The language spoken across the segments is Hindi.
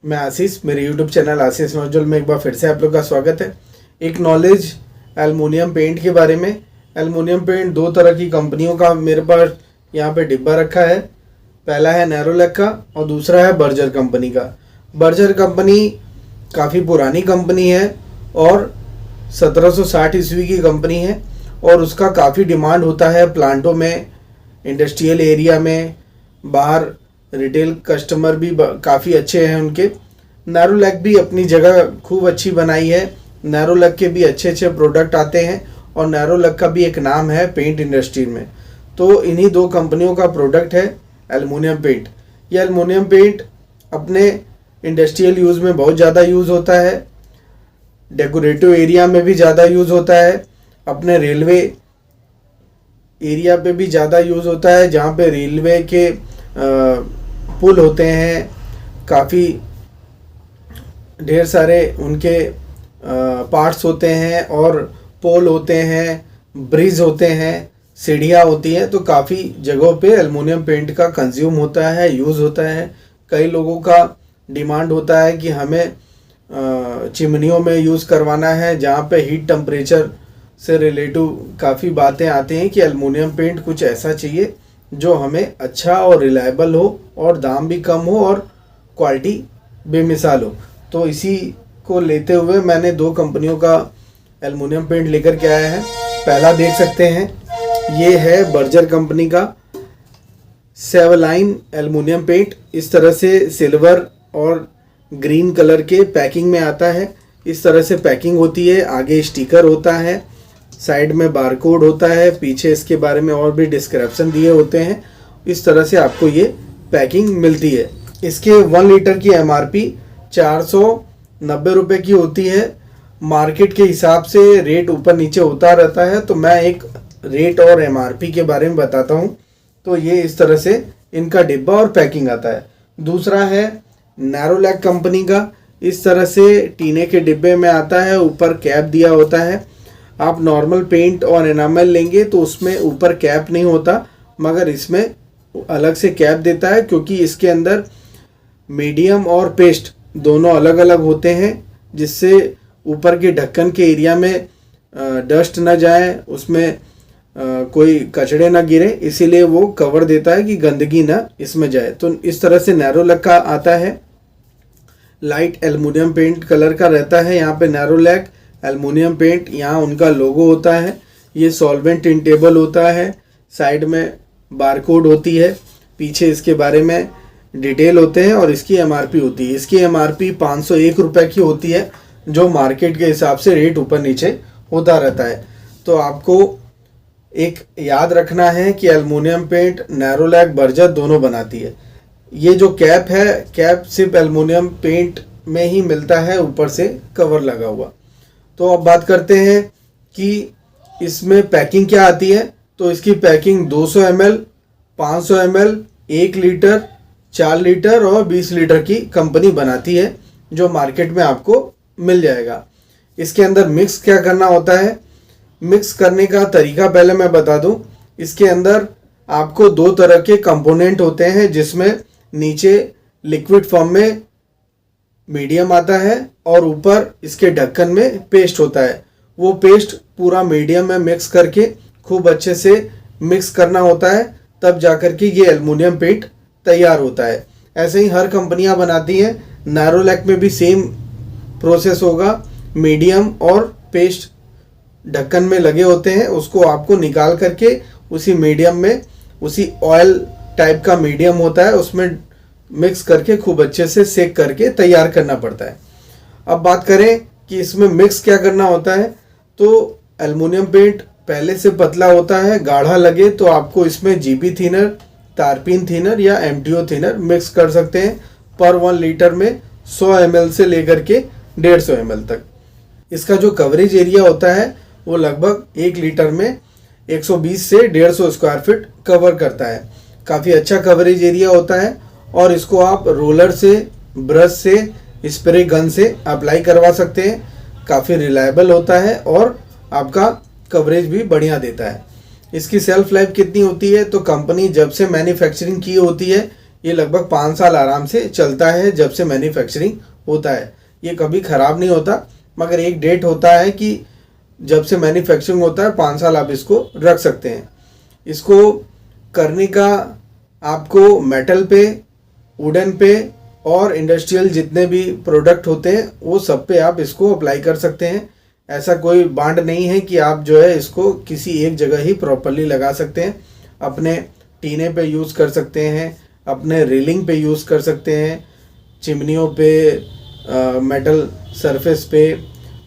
मैं आशीष, मेरे YouTube चैनल आशीष नोजल में एक बार फिर से आप लोग का स्वागत है। एक नॉलेज एल्युमिनियम पेंट के बारे में। एल्युमिनियम पेंट दो तरह की कंपनियों का मेरे पास यहाँ पे डिब्बा रखा है। पहला है नैरोलैक का और दूसरा है बर्जर कंपनी का। बर्जर कंपनी काफ़ी पुरानी कंपनी है और 1760 ईस्वी की कंपनी है और उसका काफ़ी डिमांड होता है प्लांटों में, इंडस्ट्रियल एरिया में, बाहर रिटेल कस्टमर भी काफ़ी अच्छे हैं उनके। नैरोलैक भी अपनी जगह खूब अच्छी बनाई है। नैरोलैक के भी अच्छे अच्छे प्रोडक्ट आते हैं और नैरोलैक का भी एक नाम है पेंट इंडस्ट्री में। तो इन्हीं दो कंपनियों का प्रोडक्ट है एल्युमिनियम पेंट। यह एल्युमिनियम पेंट अपने इंडस्ट्रियल यूज़ में बहुत ज़्यादा यूज़ होता है, डेकोरेटिव एरिया में भी ज़्यादा यूज़ होता है, अपने रेलवे एरिया पे भी ज़्यादा यूज़ होता है जहाँ पे रेलवे के पुल होते हैं, काफ़ी ढेर सारे उनके पार्ट्स होते हैं और पोल होते हैं, ब्रिज होते हैं, सीढ़ियाँ होती हैं। तो काफ़ी जगहों पे एल्युमिनियम पेंट का कंज्यूम होता है, यूज़ होता है। कई लोगों का डिमांड होता है कि हमें चिमनियों में यूज़ करवाना है जहाँ पे हीट टेम्परेचर से रिलेटिव काफ़ी बातें आती हैं कि एल्युमिनियम पेंट कुछ ऐसा चाहिए जो हमें अच्छा और रिलायबल हो और दाम भी कम हो और क्वालिटी बेमिसाल हो। तो इसी को लेते हुए मैंने दो कंपनियों का एल्युमिनियम पेंट लेकर के आया है। पहला देख सकते हैं, ये है बर्जर कंपनी का सेवलाइन एल्युमिनियम पेंट। इस तरह से सिल्वर और ग्रीन कलर के पैकिंग में आता है। इस तरह से पैकिंग होती है, आगे स्टिकर होता है, साइड में बारकोड होता है, पीछे इसके बारे में और भी डिस्क्रिप्शन दिए होते हैं। इस तरह से आपको ये पैकिंग मिलती है। इसके 1 लीटर की MRP 490 रुपये की होती है। मार्केट के हिसाब से रेट ऊपर नीचे होता रहता है, तो मैं एक रेट और MRP के बारे में बताता हूँ। तो ये इस तरह से इनका डिब्बा और पैकिंग आता है। दूसरा है नैरोलैक कंपनी का। इस तरह से टीने के डिब्बे में आता है, ऊपर कैप दिया होता है। आप नॉर्मल पेंट और एनामल लेंगे तो उसमें ऊपर कैप नहीं होता, मगर इसमें अलग से कैप देता है क्योंकि इसके अंदर मीडियम और पेस्ट दोनों अलग अलग होते हैं, जिससे ऊपर के ढक्कन के एरिया में डस्ट ना जाए, उसमें कोई कचड़े ना गिरे, इसीलिए वो कवर देता है कि गंदगी ना इसमें जाए। तो इस तरह से नैरोलैक का आता है। लाइट एल्युमिनियम पेंट कलर का रहता है। यहाँ पे नैरोलैक एल्युमिनियम पेंट, यहाँ उनका लोगो होता है। ये सॉल्वेंट इंटेबल होता है, साइड में बारकोड होती है, पीछे इसके बारे में डिटेल होते हैं और इसकी MRP होती है। इसकी MRP 501 रुपये की होती है, जो मार्केट के हिसाब से रेट ऊपर नीचे होता रहता है। तो आपको एक याद रखना है कि एल्युमिनियम पेंट नैरोलैक बर्जर दोनों बनाती है। ये जो कैप है, कैप सिर्फ एल्युमिनियम पेंट में ही मिलता है, ऊपर से कवर लगा हुआ। तो अब बात करते हैं कि इसमें पैकिंग क्या आती है। तो इसकी packing 200 ml, 500 ml, 1 litre, 4 litre और 20 लीटर की कंपनी बनाती है, जो मार्केट में आपको मिल जाएगा। इसके अंदर मिक्स क्या करना होता है, मिक्स करने का तरीका पहले मैं बता दूं। इसके अंदर आपको दो तरह के कंपोनेंट होते हैं, जिसमें नीचे लिक्विड फॉर्म में मीडियम आता है और ऊपर इसके ढक्कन में पेस्ट होता है। वो पेस्ट पूरा मीडियम में मिक्स करके खूब अच्छे से मिक्स करना होता है, तब जाकर के ये एल्युमिनियम पेंट तैयार होता है। ऐसे ही हर कंपनियां बनाती हैं। नैरोलैक में भी सेम प्रोसेस होगा। मीडियम और पेस्ट ढक्कन में लगे होते हैं, उसको आपको निकाल करके उसी मीडियम में, उसी ऑयल टाइप का मीडियम होता है, उसमें मिक्स करके खूब अच्छे से सेक करके तैयार करना पड़ता है। अब बात करें कि इसमें मिक्स क्या करना होता है। तो एल्युमिनियम पेंट पहले से पतला होता है, गाढ़ा लगे तो आपको इसमें GB थिनर, तारपीन थिनर या MTO थिनर मिक्स कर सकते हैं। पर 1 लीटर में 100 ml से लेकर के 150 ml तक। इसका जो कवरेज एरिया होता है वो लगभग 1 लीटर में 120 से 150 स्क्वायर फीट कवर करता है। काफ़ी अच्छा कवरेज एरिया होता है और इसको आप रोलर से, ब्रश से, स्प्रे गन से अप्लाई करवा सकते हैं। काफ़ी रिलायबल होता है और आपका कवरेज भी बढ़िया देता है। इसकी सेल्फ लाइफ कितनी होती है, तो कंपनी जब से मैन्युफैक्चरिंग की होती है ये लगभग 5 साल आराम से चलता है जब से मैन्युफैक्चरिंग होता है। ये कभी ख़राब नहीं होता, मगर एक डेट होता है कि जब से मैन्युफैक्चरिंग होता है 5 साल आप इसको रख सकते हैं। इसको करने का आपको मेटल पे, वुडन पे और इंडस्ट्रियल जितने भी प्रोडक्ट होते हैं वो सब पे आप इसको अप्लाई कर सकते हैं। ऐसा कोई बांड नहीं है कि आप जो है इसको किसी एक जगह ही प्रॉपरली लगा सकते हैं। अपने टीने पे यूज़ कर सकते हैं, अपने रेलिंग पे यूज़ कर सकते हैं, चिमनियों पे, मेटल सरफेस पे,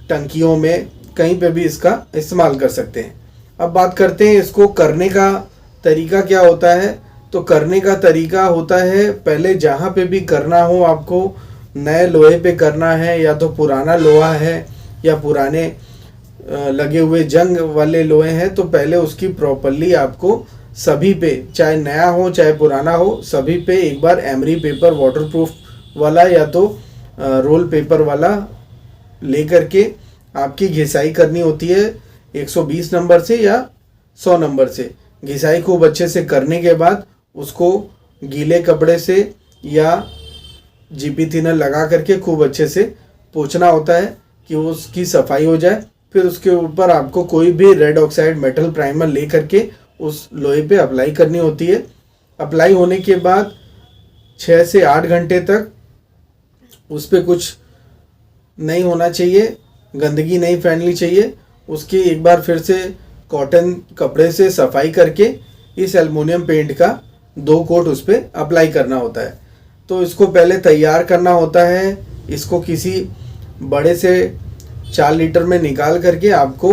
टंकियों में, कहीं पे भी इसका इस्तेमाल कर सकते हैं। अब बात करते हैं इसको करने का तरीका क्या होता है। तो करने का तरीका होता है, पहले जहाँ पे भी करना हो आपको, नए लोहे पे करना है या तो पुराना लोहा है या पुराने लगे हुए जंग वाले लोहे हैं, तो पहले उसकी प्रॉपरली आपको सभी पे, चाहे नया हो चाहे पुराना हो, सभी पे एक बार एमरी पेपर वाटरप्रूफ वाला या तो रोल पेपर वाला लेकर के आपकी घिसाई करनी होती है 120 नंबर से या 100 नंबर से। घिसाई खूब अच्छे से करने के बाद उसको गीले कपड़े से या जीपी थिनर लगा करके खूब अच्छे से पोंछना होता है कि उसकी सफाई हो जाए। फिर उसके ऊपर आपको कोई भी रेड ऑक्साइड मेटल प्राइमर ले करके उस लोहे पे अप्लाई करनी होती है। अप्लाई होने के बाद 6 से 8 घंटे तक उस पर कुछ नहीं होना चाहिए, गंदगी नहीं फैलनी चाहिए। उसकी एक बार फिर से कॉटन कपड़े से सफाई करके इस एल्युमिनियम पेंट का 2 कोट उस पर अप्लाई करना होता है। तो इसको पहले तैयार करना होता है। इसको किसी बड़े से 4 लीटर में निकाल करके आपको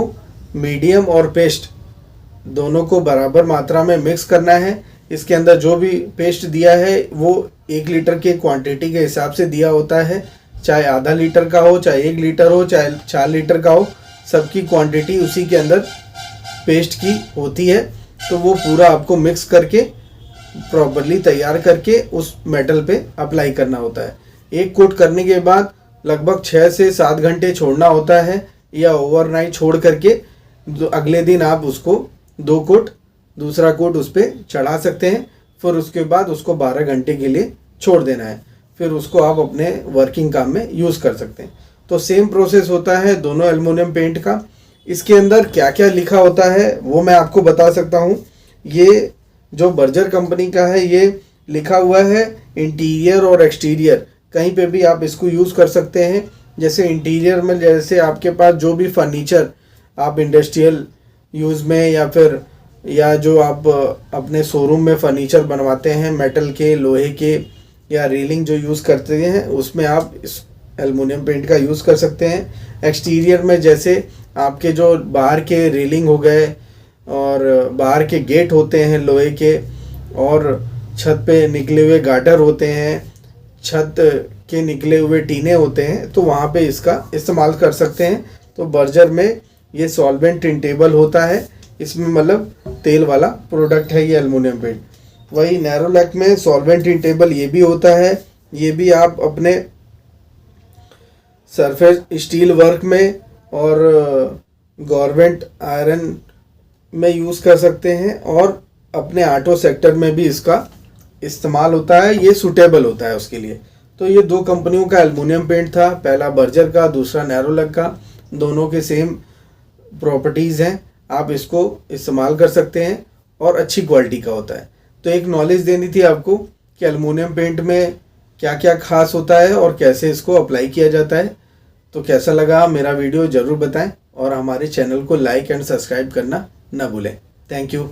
मीडियम और पेस्ट दोनों को बराबर मात्रा में मिक्स करना है। इसके अंदर जो भी पेस्ट दिया है वो 1 लीटर के क्वांटिटी के हिसाब से दिया होता है, चाहे आधा लीटर का हो, चाहे 1 लीटर हो, चाहे 4 लीटर का हो, सबकी क्वांटिटी उसी के अंदर पेस्ट की होती है। तो वो पूरा आपको मिक्स करके प्रॉपरली तैयार करके उस मेटल पे अप्लाई करना होता है। एक कोट करने के बाद लगभग 6 से 7 घंटे छोड़ना होता है या ओवरनाइट छोड़ करके अगले दिन आप उसको 2 कोट, दूसरा कोट उस पर चढ़ा सकते हैं। फिर उसके बाद उसको 12 घंटे के लिए छोड़ देना है। फिर उसको आप अपने वर्किंग काम में यूज़ कर सकते हैं। तो सेम प्रोसेस होता है दोनों एल्युमिनियम पेंट का। इसके अंदर क्या क्या लिखा होता है वो मैं आपको बता सकता हूँ। ये जो बर्जर कंपनी का है, ये लिखा हुआ है इंटीरियर और एक्सटीरियर, कहीं पे भी आप इसको यूज़ कर सकते हैं। जैसे इंटीरियर में, जैसे आपके पास जो भी फर्नीचर आप इंडस्ट्रियल यूज़ में या जो आप अपने शोरूम में फर्नीचर बनवाते हैं मेटल के, लोहे के या रेलिंग जो यूज़ करते हैं, उसमें आप इस एल्युमिनियम पेंट का यूज़ कर सकते हैं। एक्सटीरियर में जैसे आपके जो बाहर के रेलिंग हो गए और बाहर के गेट होते हैं लोहे के, और छत पे निकले हुए गार्डर होते हैं, छत के निकले हुए टीने होते हैं, तो वहाँ पे इसका इस्तेमाल कर सकते हैं। तो बर्जर में ये सॉल्वेंट टिंटेबल होता है, इसमें मतलब तेल वाला प्रोडक्ट है ये एल्युमिनियम पेंट। वही नैरोलैक में सॉल्वेंट टिंटेबल ये भी होता है। ये भी आप अपने सरफेस स्टील वर्क में और गवर्नमेंट आयरन में यूज़ कर सकते हैं, और अपने ऑटो सेक्टर में भी इसका इस्तेमाल होता है। ये सूटेबल होता है उसके लिए। तो ये 2 कंपनियों का एल्युमिनियम पेंट था, पहला बर्जर का, दूसरा नैरोलैक का। दोनों के सेम प्रॉपर्टीज़ हैं, आप इसको इस्तेमाल कर सकते हैं और अच्छी क्वालिटी का होता है। तो एक नॉलेज देनी थी आपको कि एल्युमिनियम पेंट में क्या क्या खास होता है और कैसे इसको अप्लाई किया जाता है। तो कैसा लगा मेरा वीडियो ज़रूर बताएं, और हमारे चैनल को लाइक एंड सब्सक्राइब करना ना भूलें। Thank you.